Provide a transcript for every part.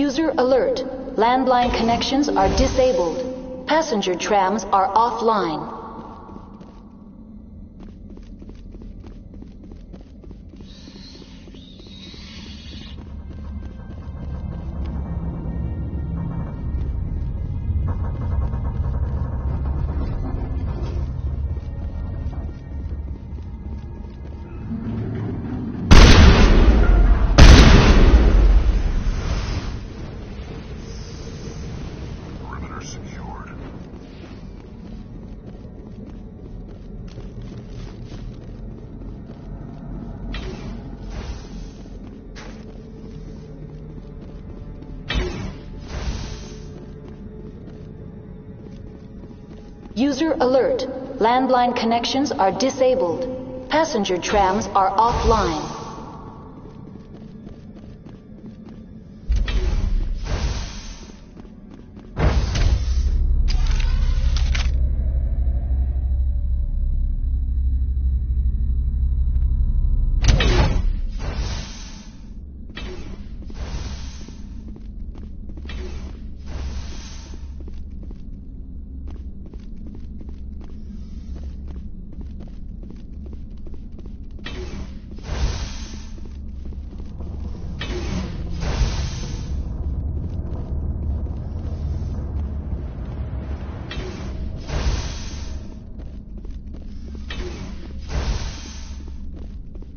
User alert. Landline connections are disabled. Passenger trams are offline. User alert. Landline connections are disabled. Passenger trams are offline.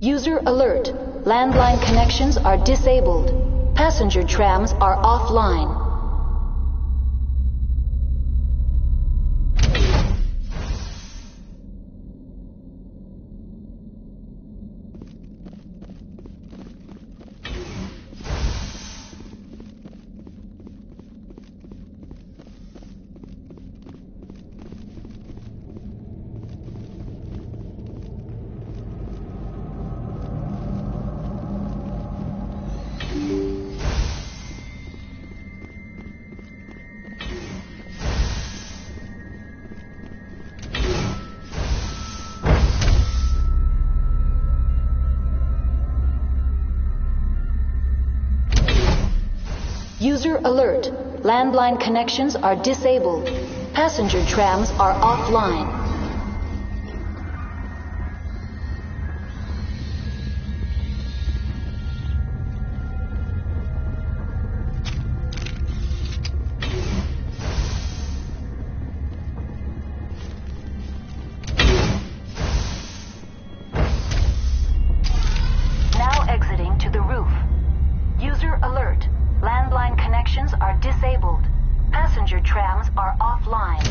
User alert. Landline connections are disabled. Passenger trams are offline. User alert. Landline connections are disabled. Passenger trams are offline. Now exiting to the roof. User alert. Landline connections are disabled. Passenger trams are offline.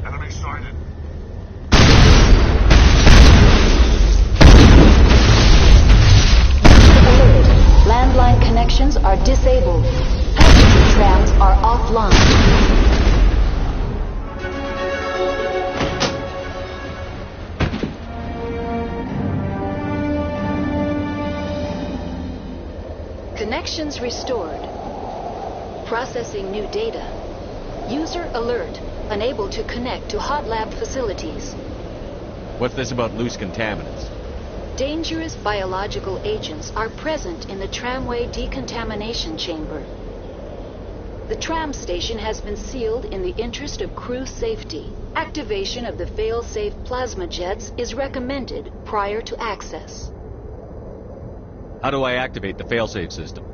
Enemy sighted. Alert. Landline connections are disabled. Passenger trams are offline. Connections restored. Processing new data. User alert. Unable to connect to hot lab facilities. What's this about loose contaminants? Dangerous biological agents are present in the tramway decontamination chamber. The tram station has been sealed in the interest of crew safety. Activation of the fail-safe plasma jets is recommended prior to access. How do I activate the failsafe system?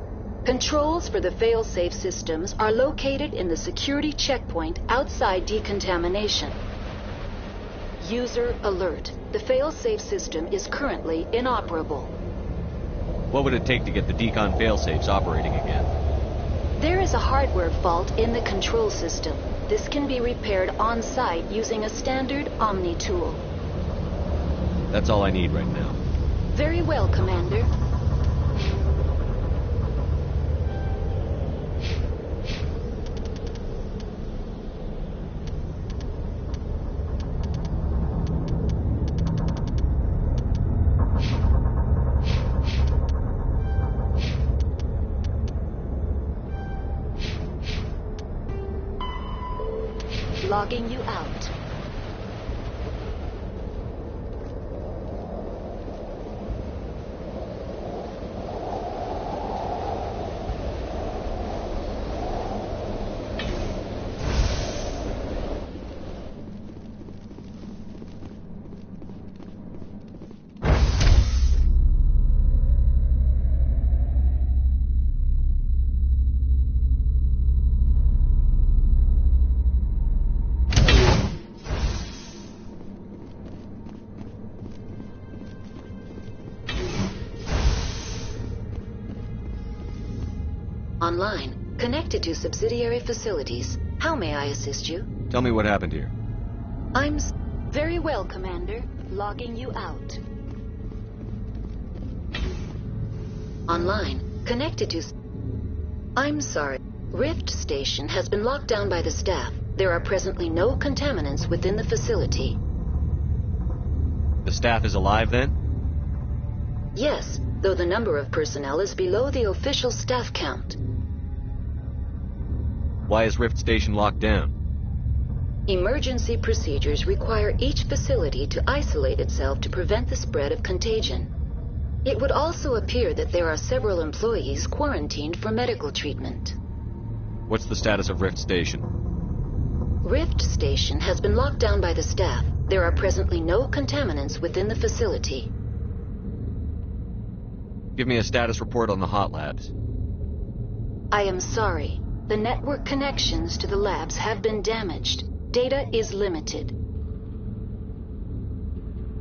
Controls for the fail-safe systems are located in the security checkpoint outside decontamination. User alert. The fail-safe system is currently inoperable. What would it take to get the decon failsafes operating again? There is a hardware fault in the control system. This can be repaired on-site using a standard Omni tool. That's all I need right now. Very well, Commander. Logging you out. Online, connected to subsidiary facilities. How may I assist you? Tell me what happened here. Very well, Commander. Logging you out. Online, connected to... I'm sorry. Rift Station has been locked down by the staff. There are presently no contaminants within the facility. The staff is alive then? Yes, though the number of personnel is below the official staff count. Why is Rift Station locked down? Emergency procedures require each facility to isolate itself to prevent the spread of contagion. It would also appear that there are several employees quarantined for medical treatment. What's the status of Rift Station? Rift Station has been locked down by the staff. There are presently no contaminants within the facility. Give me a status report on the hot labs. I am sorry. The network connections to the labs have been damaged. Data is limited.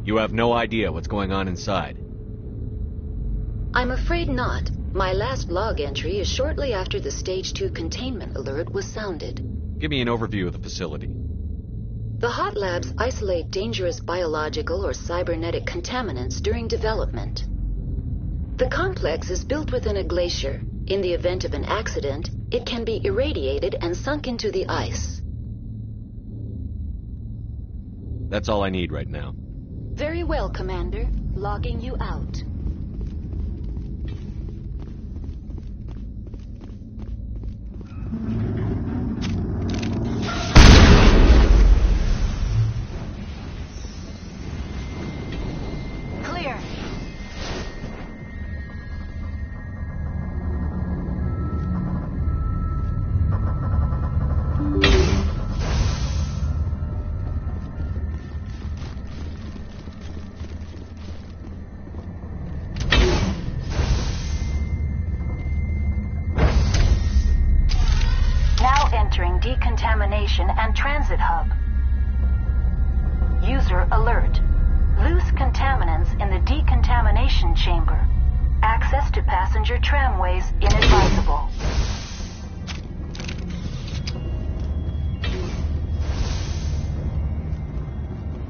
You have no idea what's going on inside. I'm afraid not. My last log entry is shortly after the Stage 2 containment alert was sounded. Give me an overview of the facility. The hot labs isolate dangerous biological or cybernetic contaminants during development. The complex is built within a glacier. In the event of an accident, it can be irradiated and sunk into the ice. That's all I need right now. Very well, Commander. Logging you out. Clear. Entering decontamination and transit hub. User alert. Loose contaminants in the decontamination chamber. Access to passenger tramways inadvisable.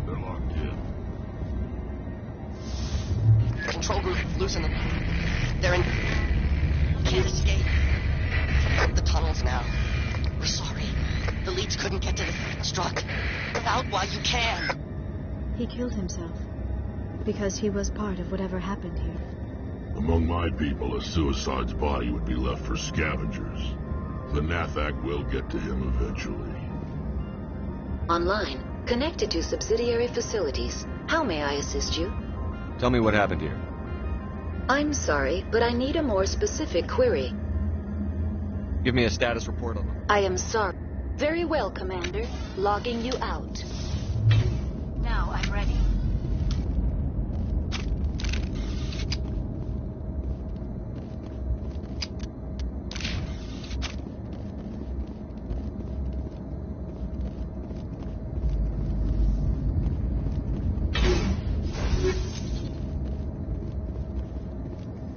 They're locked in. Control group, loosen them. They're in... Can't escape. The tunnels now. We're sorry. The leads couldn't get to the struck. Get out while you can. He killed himself because he was part of whatever happened here. Among my people, a suicide's body would be left for scavengers. The Nathak will get to him eventually. Online, connected to subsidiary facilities. How may I assist you? Tell me what happened here. I'm sorry, but I need a more specific query. Give me a status report on them. I am sorry. Very well, Commander. Logging you out. Now I'm ready.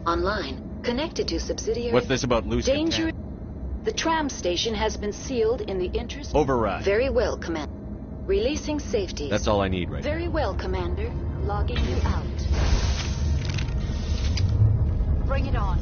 Online, connected to subsidiary... What's this about loose danger? contaminants? The tram station has been sealed in the interest... Override. Very well, Commander. Releasing safety. That's all I need right now. Very well, Commander. Logging you out. Bring it on.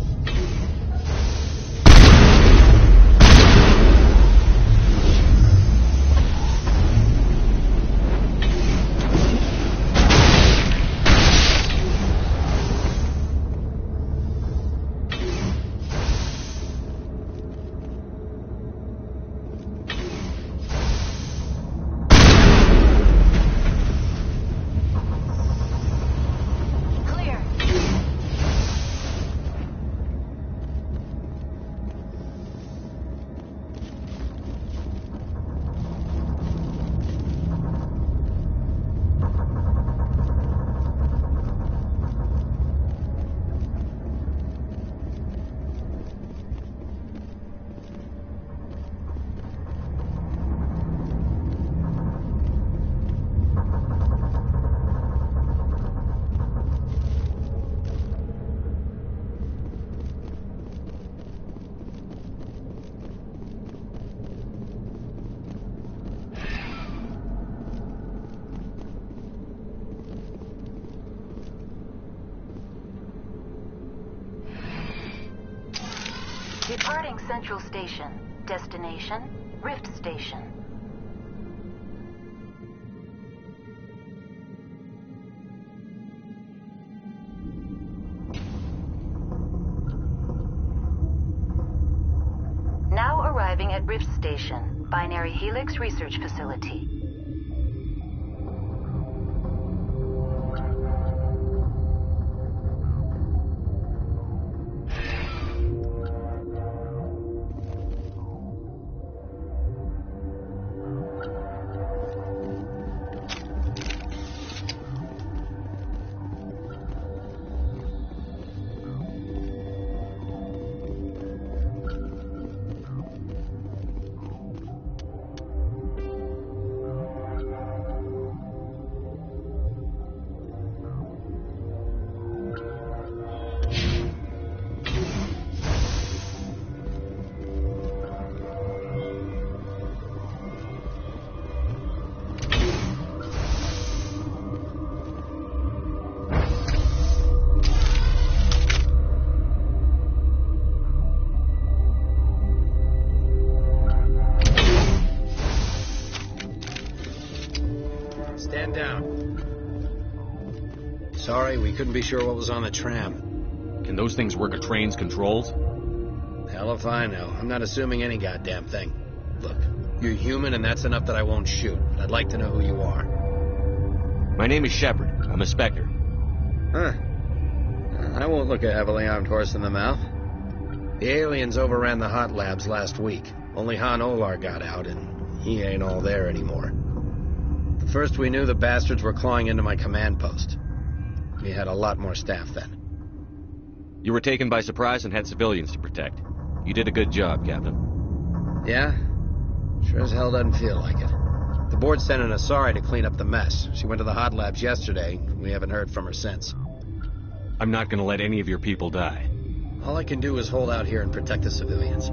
Departing Central Station. Destination, Rift Station. Now arriving at Rift Station, Binary Helix Research Facility. Stand down. Sorry, we couldn't be sure what was on the tram. Can those things work a train's controls? Hell if I know. I'm not assuming any goddamn thing. Look, you're human and that's enough that I won't shoot. But I'd like to know who you are. My name is Shepard. I'm a Spectre. Huh. I won't look a heavily armed horse in the mouth. The aliens overran the hot labs last week. Only Han Olar got out, and he ain't all there anymore. The first we knew, the bastards were clawing into my command post. We had a lot more staff then. You were taken by surprise and had civilians to protect. You did a good job, Captain. Yeah? Sure as hell doesn't feel like it. The board sent an Asari to clean up the mess. She went to the hot labs yesterday. We haven't heard from her since. I'm not gonna let any of your people die. All I can do is hold out here and protect the civilians.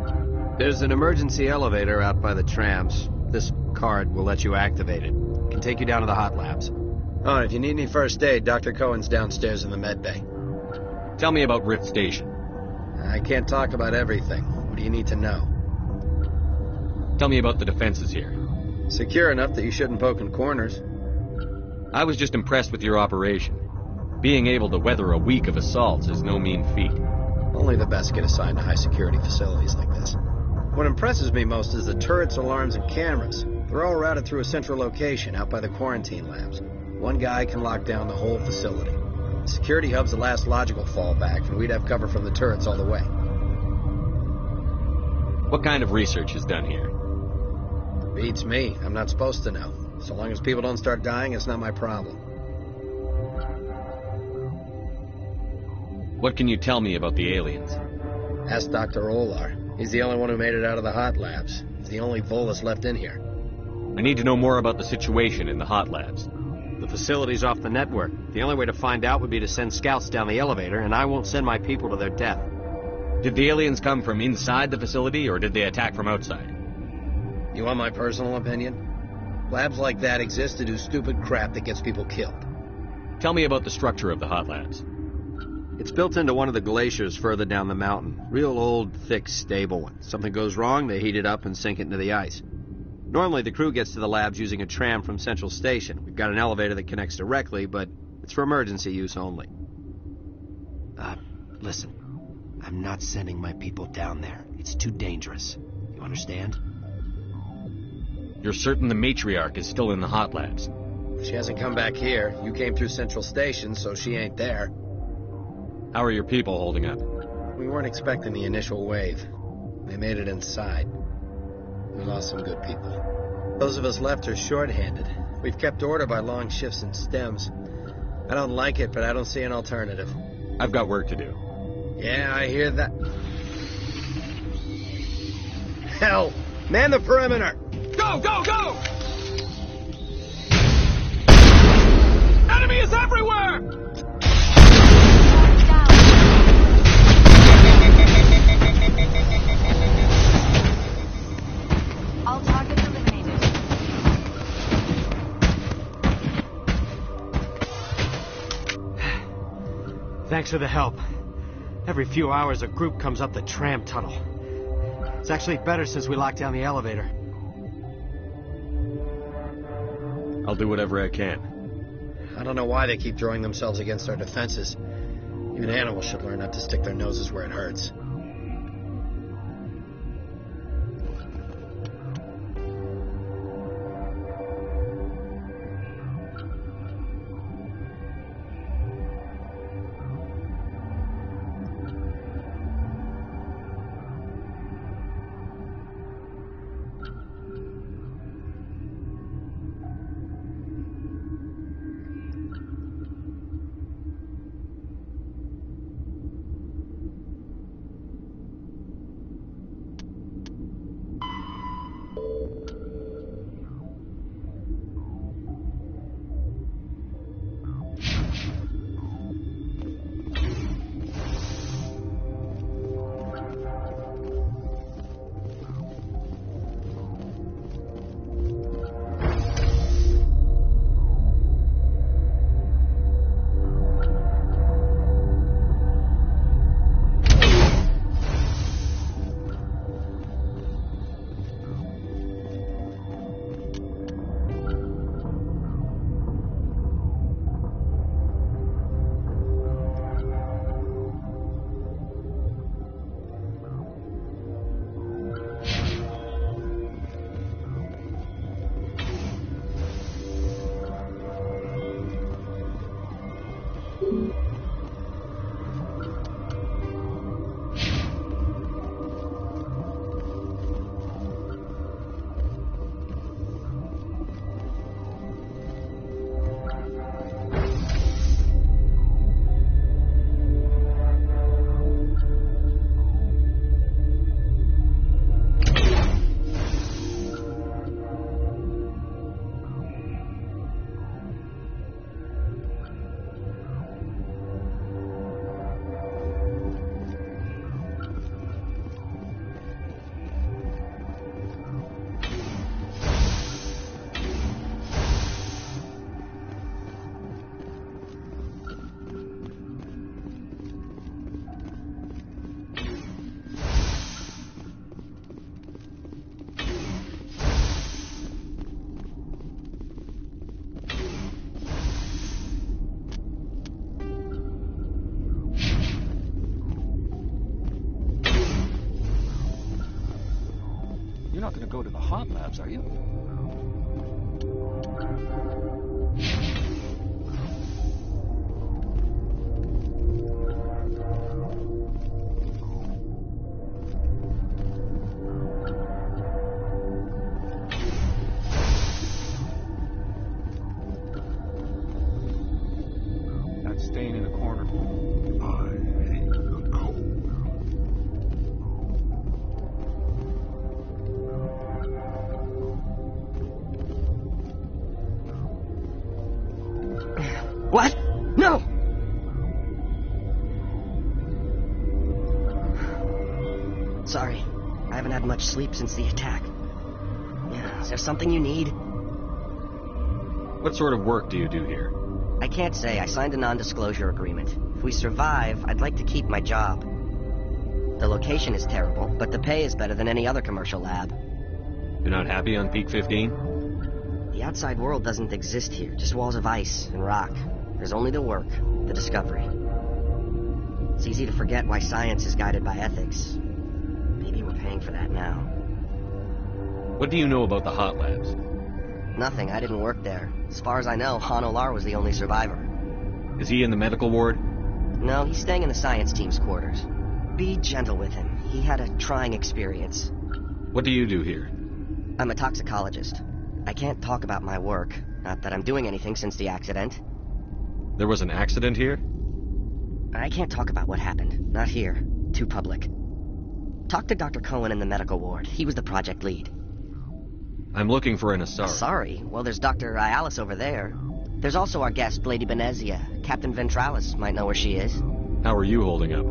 There's an emergency elevator out by the trams. This card will let you activate it. Can take you down to the hot labs. Oh, and if you need any first aid, Dr. Cohen's downstairs in the med bay. Tell me about Rift Station. I can't talk about everything. What do you need to know? Tell me about the defenses here. Secure enough that you shouldn't poke in corners. I was just impressed with your operation. Being able to weather a week of assaults is no mean feat. Only the best get assigned to high-security facilities like this. What impresses me most is the turrets, alarms, and cameras. They're all routed through a central location out by the quarantine labs. One guy can lock down the whole facility. The security hub's the last logical fallback, and we'd have cover from the turrets all the way. What kind of research is done here? Beats me. I'm not supposed to know. So long as people don't start dying, it's not my problem. What can you tell me about the aliens? Ask Dr. Olar. He's the only one who made it out of the hot labs. He's the only Volus left in here. I need to know more about the situation in the hot labs. The facility's off the network. The only way to find out would be to send scouts down the elevator, and I won't send my people to their death. Did the aliens come from inside the facility, or did they attack from outside? You want my personal opinion? Labs like that exist to do stupid crap that gets people killed. Tell me about the structure of the hot labs. It's built into one of the glaciers further down the mountain. Real old, thick, stable one. Something goes wrong, they heat it up and sink it into the ice. Normally, the crew gets to the labs using a tram from Central Station. We've got an elevator that connects directly, but it's for emergency use only. Listen. I'm not sending my people down there. It's too dangerous. You understand? You're certain the matriarch is still in the hot labs? She hasn't come back here. You came through Central Station, so she ain't there. How are your people holding up? We weren't expecting the initial wave. They made it inside. We lost some good people. Those of us left are short-handed. We've kept order by long shifts and stems. I don't like it, but I don't see an alternative. I've got work to do. Yeah, I hear that. Hell! Man the perimeter! Go, go, go! Enemy is everywhere! All targets eliminated. Thanks for the help. Every few hours, a group comes up the tram tunnel. It's actually better since we locked down the elevator. I'll do whatever I can. I don't know why they keep throwing themselves against our defenses. Even animals should learn not to stick their noses where it hurts. You're not going to go to the hot labs, are you? That's staying in the corner. I hate the cold. What? No! Sorry. I haven't had much sleep since the attack. Yeah, is there something you need? What sort of work do you do here? I can't say. I signed a non-disclosure agreement. If we survive, I'd like to keep my job. The location is terrible, but the pay is better than any other commercial lab. You're not happy on Peak 15? The outside world doesn't exist here, just walls of ice and rock. There's only the work, the discovery. It's easy to forget why science is guided by ethics. Maybe we're paying for that now. What do you know about the hot labs? Nothing, I didn't work there. As far as I know, Han Olar was the only survivor. Is he in the medical ward? No, he's staying in the science team's quarters. Be gentle with him. He had a trying experience. What do you do here? I'm a toxicologist. I can't talk about my work. Not that I'm doing anything since the accident. There was an accident here? I can't talk about what happened. Not here. Too public. Talk to Dr. Cohen in the medical ward. He was the project lead. I'm looking for an Asari. Sorry. Well, there's Dr. Ayalis over there. There's also our guest, Lady Benezia. Captain Ventralis might know where she is. How are you holding up?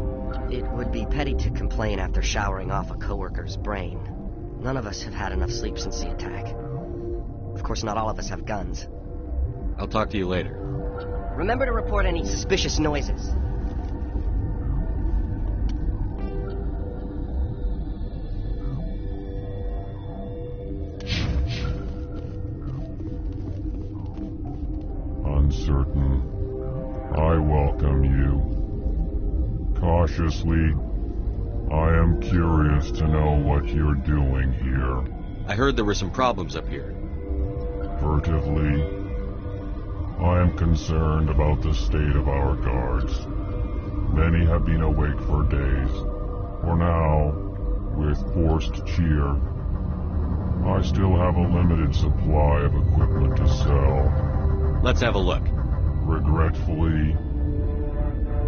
It would be petty to complain after showering off a coworker's brain. None of us have had enough sleep since the attack. Of course, not all of us have guns. I'll talk to you later. Remember to report any suspicious noises. cautiously. I am curious to know what you're doing here. I heard there were some problems up here. Furtively, I am concerned about the state of our guards. Many have been awake for days. For now, with forced cheer, I still have a limited supply of equipment to sell. Let's have a look. Regretfully,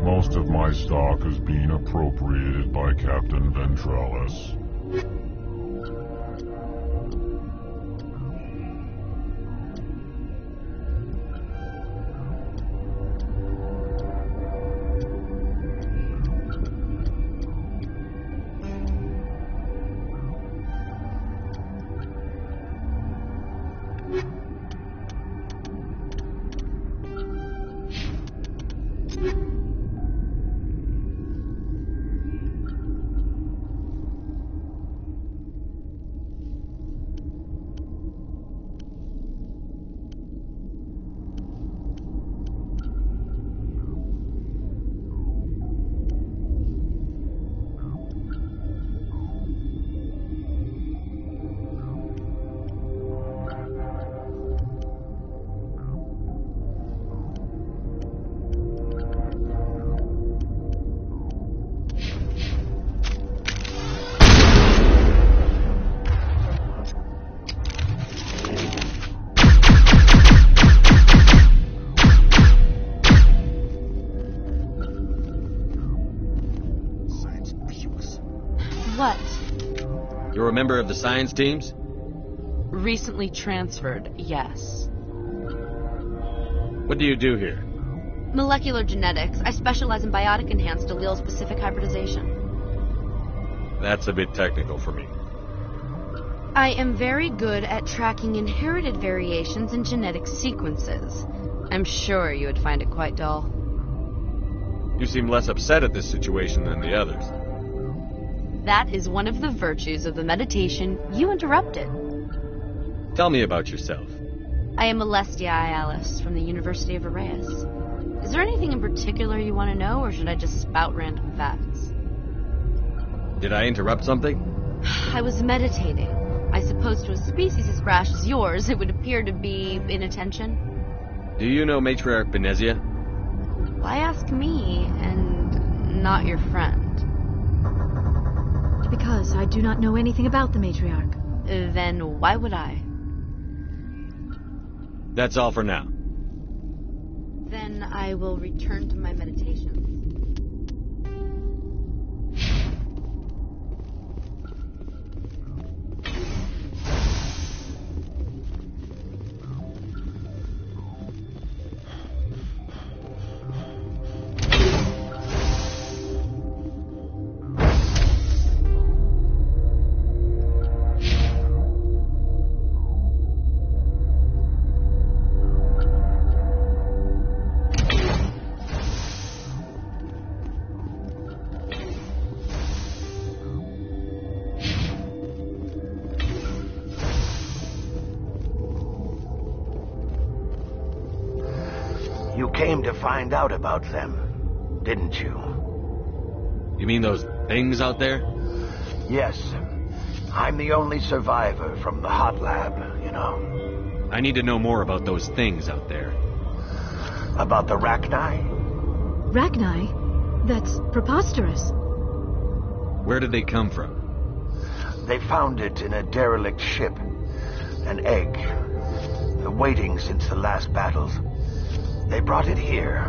most of my stock is being appropriated by Captain Ventralis. What? You're a member of the science teams? Recently transferred, yes. What do you do here? Molecular genetics. I specialize in biotic-enhanced allele-specific hybridization. That's a bit technical for me. I am very good at tracking inherited variations in genetic sequences. I'm sure you would find it quite dull. You seem less upset at this situation than the others. That is one of the virtues of the meditation you interrupted. Tell me about yourself. I am Alestia Ialis from the University of Arraeus. Is there anything in particular you want to know, or should I just spout random facts? Did I interrupt something? I was meditating. I suppose to a species as brash as yours, it would appear to be inattention. Do you know Matriarch Benezia? Why ask me, and not your friend? Because I do not know anything about the matriarch. Then why would I? That's all for now. Then I will return to my meditation. You came to find out about them, didn't you? You mean those things out there? Yes. I'm the only survivor from the hot lab, you know. I need to know more about those things out there. About the Rachni? Rachni? That's preposterous. Where did they come from? They found it in a derelict ship. An egg. Waiting since the last battles. They brought it here.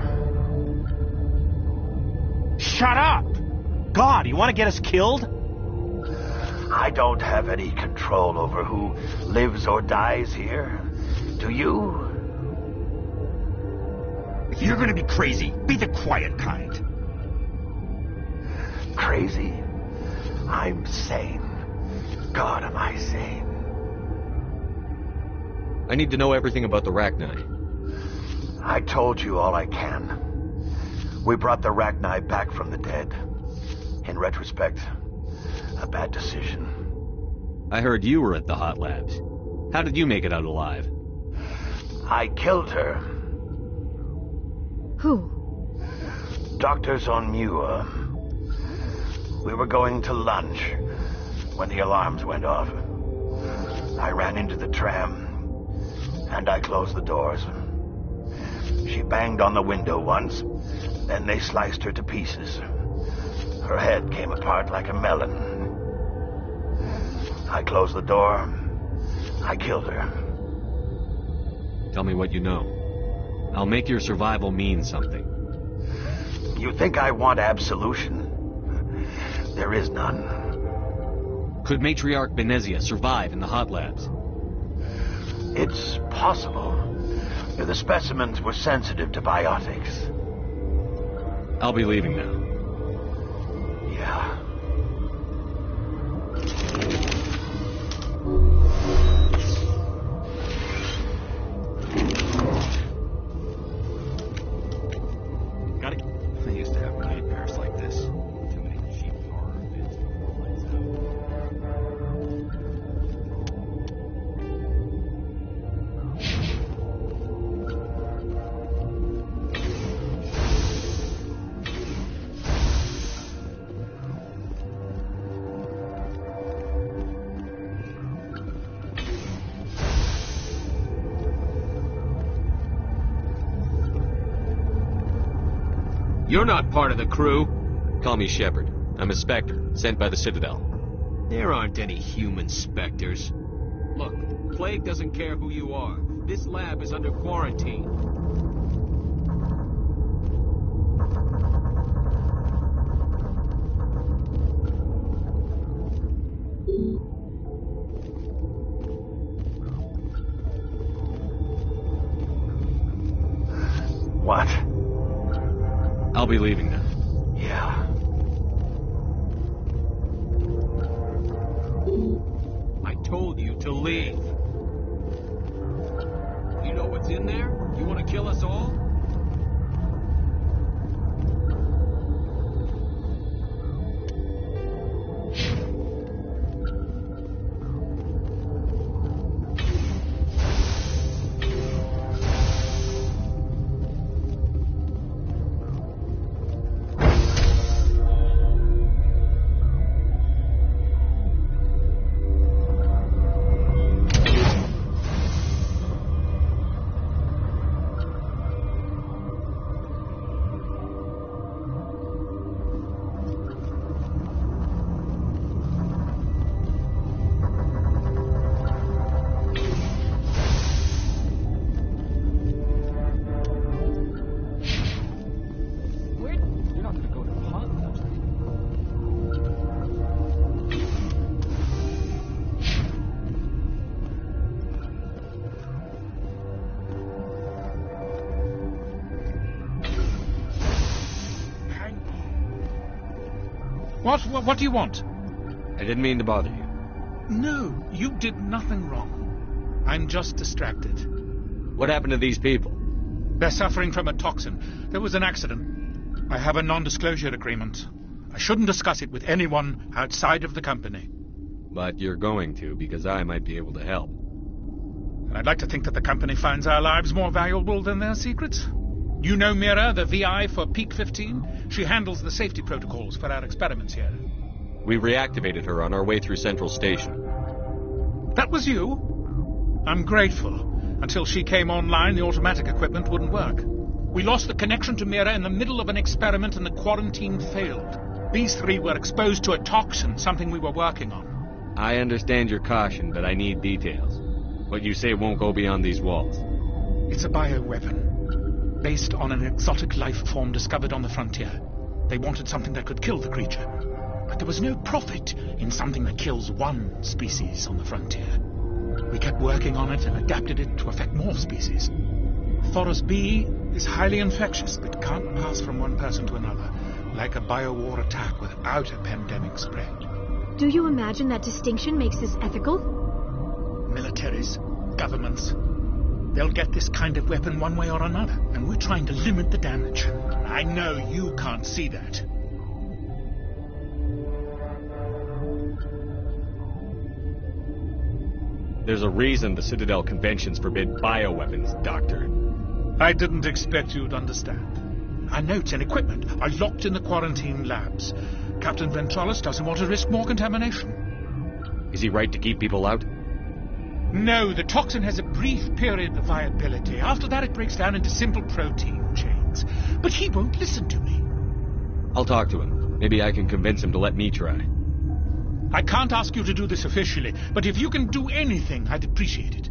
Shut up! God, you want to get us killed? I don't have any control over who lives or dies here. Do you? If you're gonna be crazy, be the quiet kind. Crazy? I'm sane. God, am I sane. I need to know everything about the Rachni. I told you all I can. We brought the Rachni back from the dead. In retrospect, a bad decision. I heard you were at the hot labs. How did you make it out alive? I killed her. Who? Doctors on Muir. We were going to lunch when the alarms went off. I ran into the tram, and I closed the doors. She banged on the window once, then they sliced her to pieces. Her head came apart like a melon. I closed the door. I killed her. Tell me what you know. I'll make your survival mean something. You think I want absolution? There is none. Could Matriarch Benezia survive in the hot labs? It's possible. The specimens were sensitive to biotics. I'll be leaving now. Yeah. I used to have nightmares like this. Too many cheap horror vids before lights out. You're not part of the crew. Call me Shepard. I'm a Spectre, sent by the Citadel. There aren't any human specters. Look, Plague doesn't care who you are. This lab is under quarantine. What? I'll be leaving now. Yeah. I told you to leave. You know what's in there? You want to kill us all? What do you want? I didn't mean to bother you. No, you did nothing wrong. I'm just distracted. What happened to these people? They're suffering from a toxin. There was an accident. I have a non-disclosure agreement. I shouldn't discuss it with anyone outside of the company. But you're going to, because I might be able to help. And I'd like to think that the company finds our lives more valuable than their secrets. You know Mira, the VI for Peak 15? She handles the safety protocols for our experiments here. We reactivated her on our way through Central Station. That was you? I'm grateful. Until she came online, the automatic equipment wouldn't work. We lost the connection to Mira in the middle of an experiment and the quarantine failed. These three were exposed to a toxin, something we were working on. I understand your caution, but I need details. What you say won't go beyond these walls. It's a bioweapon, based on an exotic life form discovered on the frontier. They wanted something that could kill the creature. But there was no profit in something that kills one species on the frontier. We kept working on it and adapted it to affect more species. Thoros B is highly infectious, but can't pass from one person to another, like a biowar attack without a pandemic spread. Do you imagine that distinction makes this ethical? Militaries, governments, they'll get this kind of weapon one way or another, and we're trying to limit the damage. I know you can't see that. There's a reason the Citadel conventions forbid bioweapons, Doctor. I didn't expect you'd understand. Our notes and equipment are locked in the quarantine labs. Captain Ventralis doesn't want to risk more contamination. Is he right to keep people out? No, the toxin has a brief period of viability. After that, it breaks down into simple protein chains. But he won't listen to me. I'll talk to him. Maybe I can convince him to let me try. I can't ask you to do this officially, but if you can do anything, I'd appreciate it.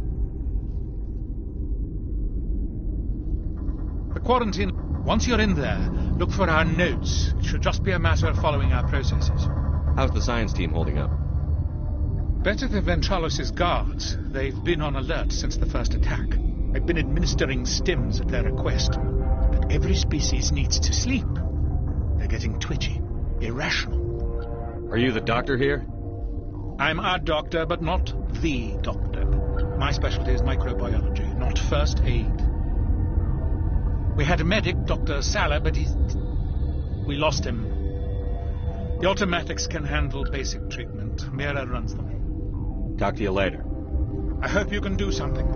The quarantine, once you're in there, look for our notes. It should just be a matter of following our processes. How's the science team holding up? Better than Ventralis' guards. They've been on alert since the first attack. I've been administering stims at their request. But every species needs to sleep. They're getting twitchy, irrational. Are you the doctor here? I'm a doctor, but not the doctor. My specialty is microbiology, not first aid. We had a medic, Dr. Salah, but we lost him. The automatics can handle basic treatment. Mira runs them. Talk to you later. I hope you can do something.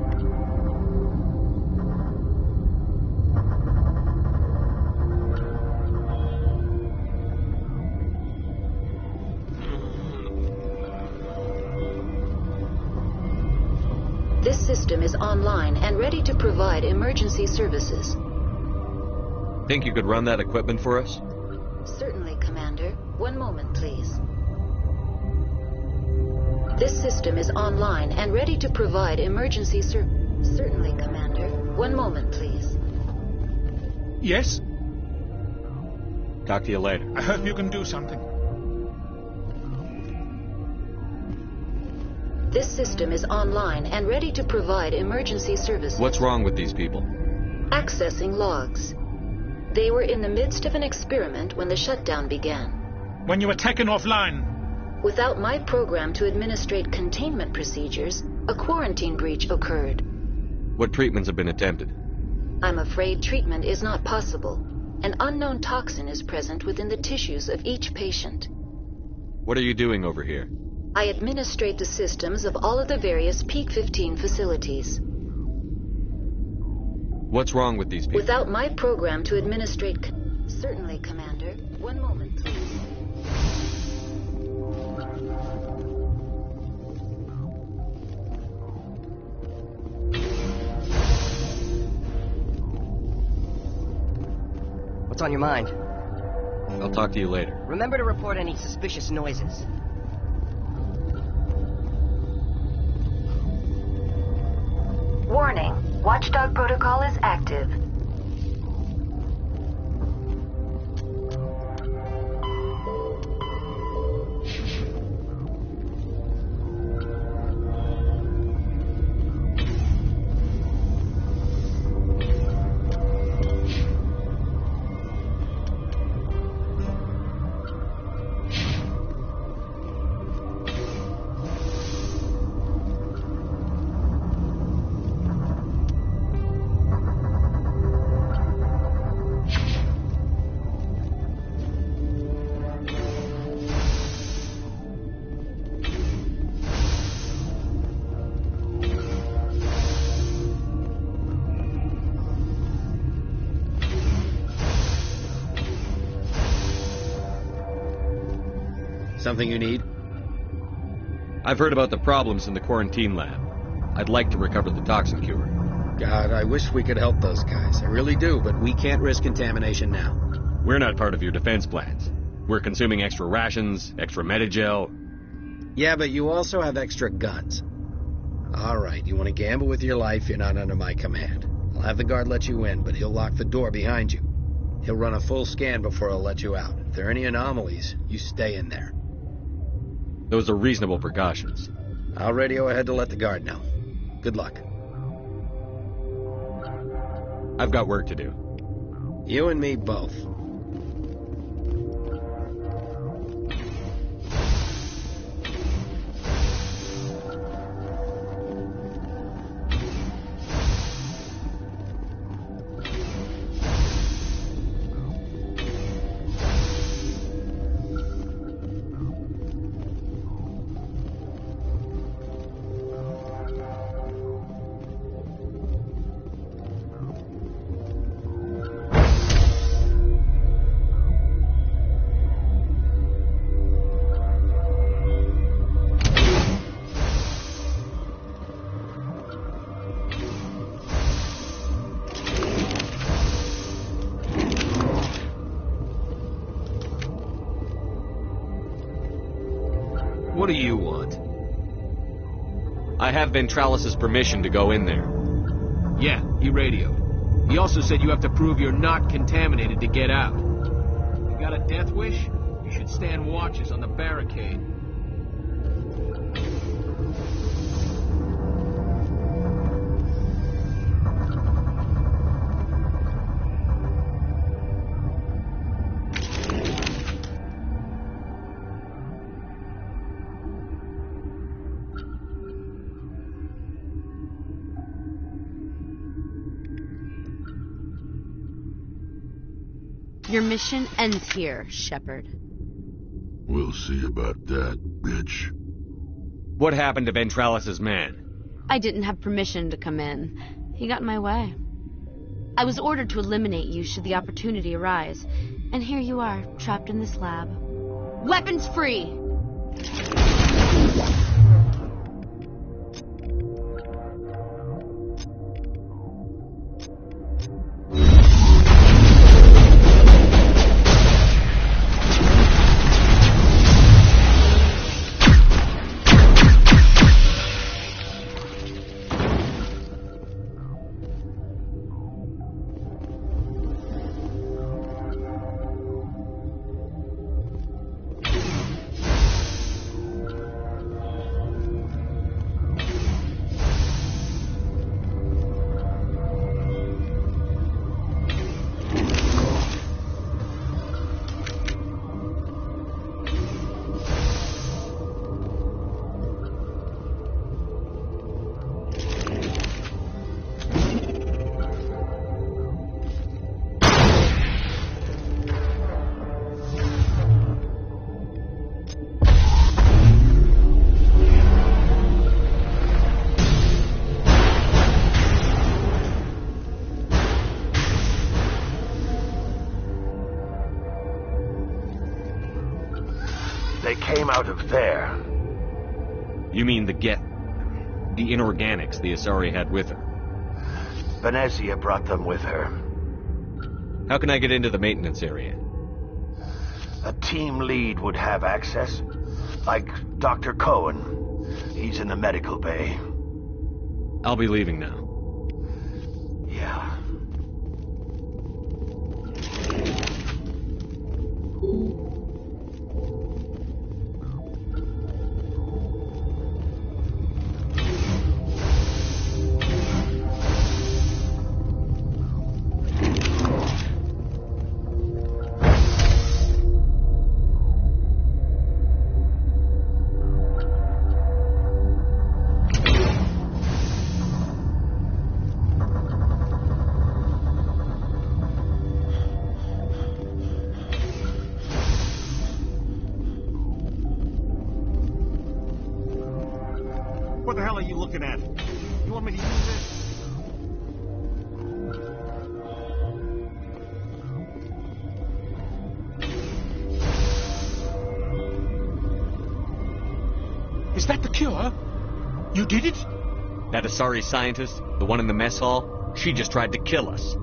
This system is online and ready to provide emergency services. Think you could run that equipment for us? Certainly, Commander. One moment, please. This system is online and ready to provide emergency Certainly, Commander. One moment, please. Yes? Talk to you later. I hope you can do something. This system is online and ready to provide emergency services. What's wrong with these people? Accessing logs. They were in the midst of an experiment when the shutdown began. When you were taken offline. Without my program to administrate containment procedures, a quarantine breach occurred. What treatments have been attempted? I'm afraid treatment is not possible. An unknown toxin is present within the tissues of each patient. What are you doing over here? I administrate the systems of all of the various Peak 15 facilities. What's wrong with these people? Without my program to administrate... Certainly, Commander. One moment, please. What's on your mind? I'll talk to you later. Remember to report any suspicious noises. Warning. Watchdog protocol is active. Something you need? I've heard about the problems in the quarantine lab. I'd like to recover the toxin cure. God, I wish we could help those guys. I really do, but we can't risk contamination now. We're not part of your defense plans. We're consuming extra rations, extra Medigel. Yeah, but you also have extra guns. All right, you want to gamble with your life, you're not under my command. I'll have the guard let you in, but he'll lock the door behind you. He'll run a full scan before he'll let you out. If there are any anomalies, you stay in there. Those are reasonable precautions. I'll radio ahead to let the guard know. Good luck. I've got work to do. You and me both. What do you want? I have Ventralis's permission to go in there. Yeah, he radioed. He also said you have to prove you're not contaminated to get out. You got a death wish? You should stand watches on the barricade. Your mission ends here, Shepard. We'll see about that, bitch. What happened to Ventralis's man? I didn't have permission to come in. He got in my way. I was ordered to eliminate you should the opportunity arise. And here you are, trapped in this lab. Weapons free! They came out of there. You mean the inorganics the Asari had with her? Venezia brought them with her. How can I get into the maintenance area? A team lead would have access. Like Dr. Cohen. He's in the medical bay. I'll be leaving now. Yeah. What the hell are you looking at? You want me to use this? Is that the cure? You did it? That Asari scientist, the one in the mess hall, she just tried to kill us.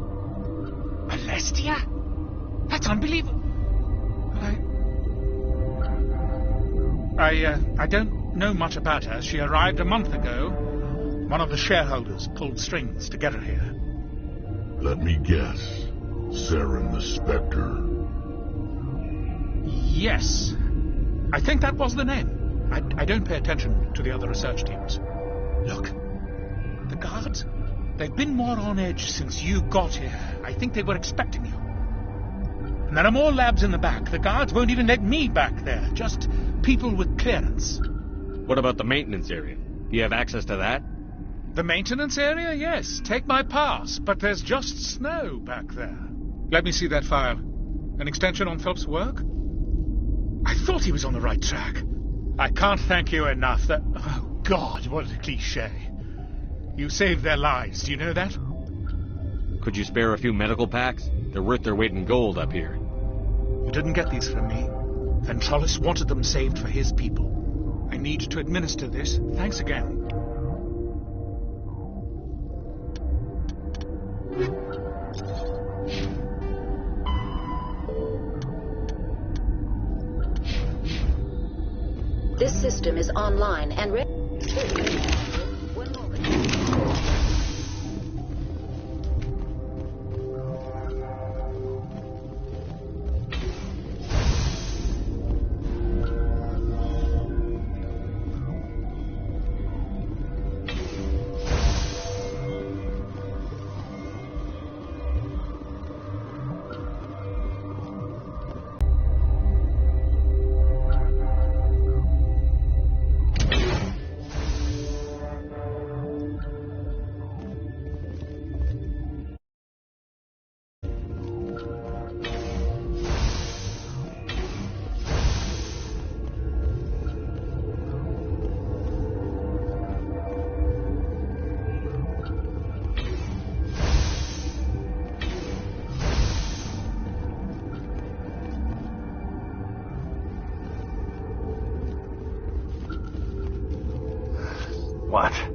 Celestia? That's unbelievable. I don't know much about her. She arrived a month ago. One of the shareholders pulled strings to get her here. Let me guess. Saren the Spectre. Yes. I think that was the name. I don't pay attention to the other research teams. Look, the guards, they've been more on edge since you got here. I think they were expecting you. And there are more labs in the back. The guards won't even let me back there. Just people with clearance. What about the maintenance area? Do you have access to that? The maintenance area? Yes. Take my pass. But there's just snow back there. Let me see that file. An extension on Phelps' work? I thought he was on the right track. I can't thank you enough that... Oh, God, what a cliché. You saved their lives. Do you know that? Could you spare a few medical packs? They're worth their weight in gold up here. You didn't get these from me. Ventralis wanted them saved for his people. I need to administer this. Thanks again. This system is online and ready. One moment. What?